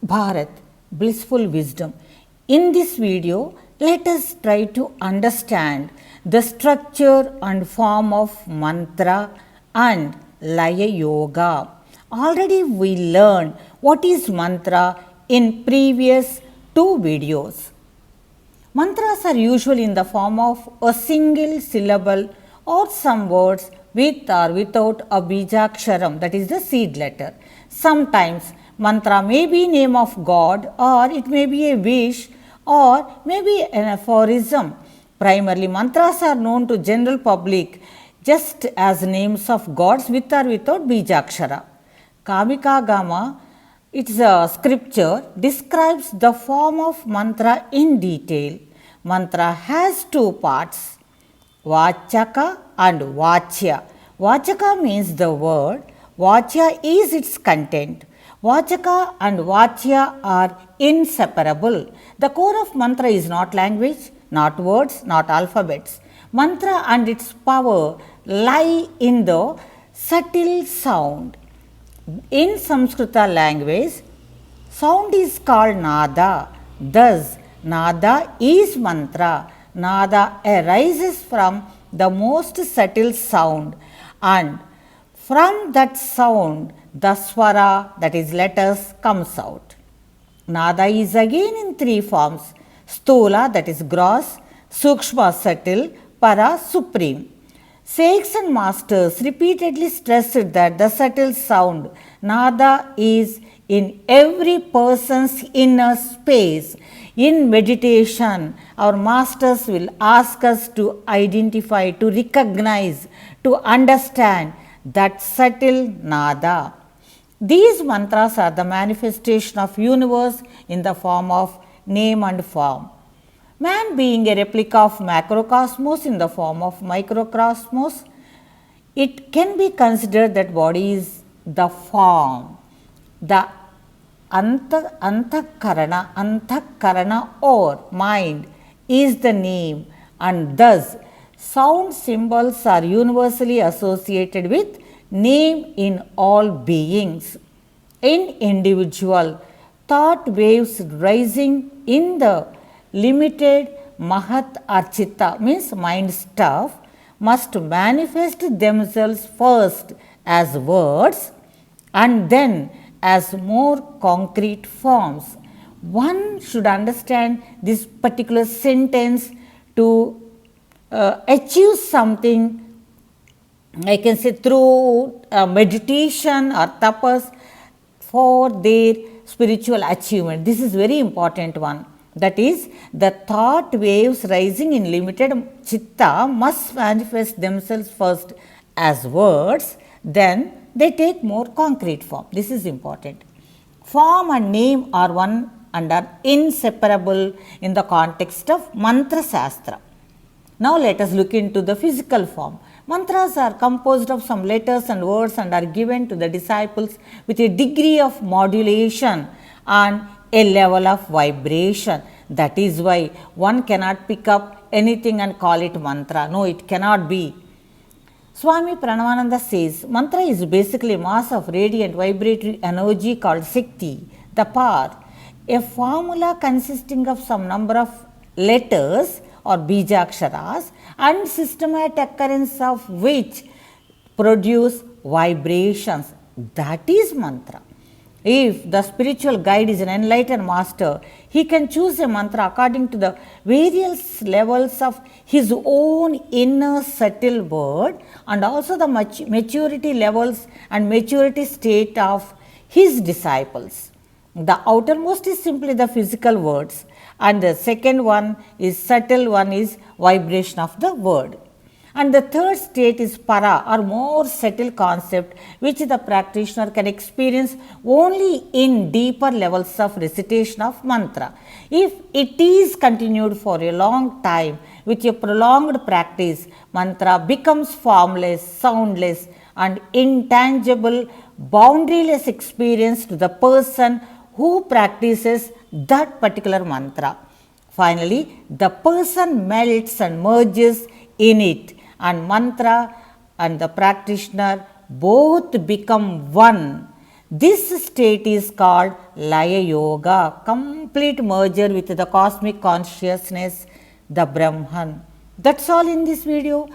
Bharat, blissful wisdom. In this video, let us try to understand the structure and form of mantra and Layayoga. Already we learned what is mantra in previous two videos. Mantras are usually in the form of a single syllable or some words with or without a bijaksharam, that is the seed letter. Sometimes mantra may be name of God, or it may be a wish, or maybe an aphorism. Primarily mantras are known to general public just as names of gods with or without bijakshara. Kamika Gama, it's a scripture, describes the form of mantra in detail. Mantra has two parts, Vachaka and Vaachya. Vachaka means the word, Vaachya is its content. Vachaka and Vaachya are inseparable. The core of mantra is not language, not words, not alphabets. Mantra and its power lie in the subtle sound. In Sanskrit language, sound is called nada. Thus, nada is mantra. Nada arises from the most subtle sound, and from that sound, the swara, that is letters, comes out. Nada is again in three forms: stula, that is gross; sukshma, subtle; para, supreme. Sheikhs and masters repeatedly stressed that the subtle sound, nada, is in every person's inner space. In meditation, our masters will ask us to identify, to recognize, to understand that subtle nada. These mantras are the manifestation of universe in the form of name and form. Man being a replica of macrocosmos in the form of microcosmos, it can be considered that body is the form. The antakarana or mind is the name, and thus sound symbols are universally associated with name in all beings. In individual, thought waves rising in the limited mahat or chitta, means mind stuff, must manifest themselves first as words and then as more concrete forms. One should understand this particular sentence to achieve something, I can say, through meditation or tapas for their spiritual achievement. This is very important one. That is, the thought waves rising in limited chitta must manifest themselves first as words, then they take more concrete form. This is important. Form and name are one and are inseparable in the context of mantra Sastra. Now let us look into the physical form. Mantras are composed of some letters and words and are given to the disciples with a degree of modulation and a level of vibration. That is why one cannot pick up anything and call it mantra. No, it cannot be. Swami Pranavananda says, mantra is basically a mass of radiant vibratory energy called Shakti, the power. A formula consisting of some number of letters or bijaksharas and systematic occurrence of which produce vibrations. That is mantra. If the spiritual guide is an enlightened master, he can choose a mantra according to the various levels of his own inner subtle word and also the maturity levels and maturity state of his disciples. The outermost is simply the physical words, and the second one is subtle one is vibration of the word. And the third state is para, or more subtle concept, which the practitioner can experience only in deeper levels of recitation of mantra. If it is continued for a long time with a prolonged practice, mantra becomes formless, soundless and intangible, boundaryless experience to the person who practices that particular mantra. Finally, the person melts and merges in it, and mantra and the practitioner both become one. This state is called Layayoga, complete merger with the cosmic consciousness, the Brahman. That's all in this video.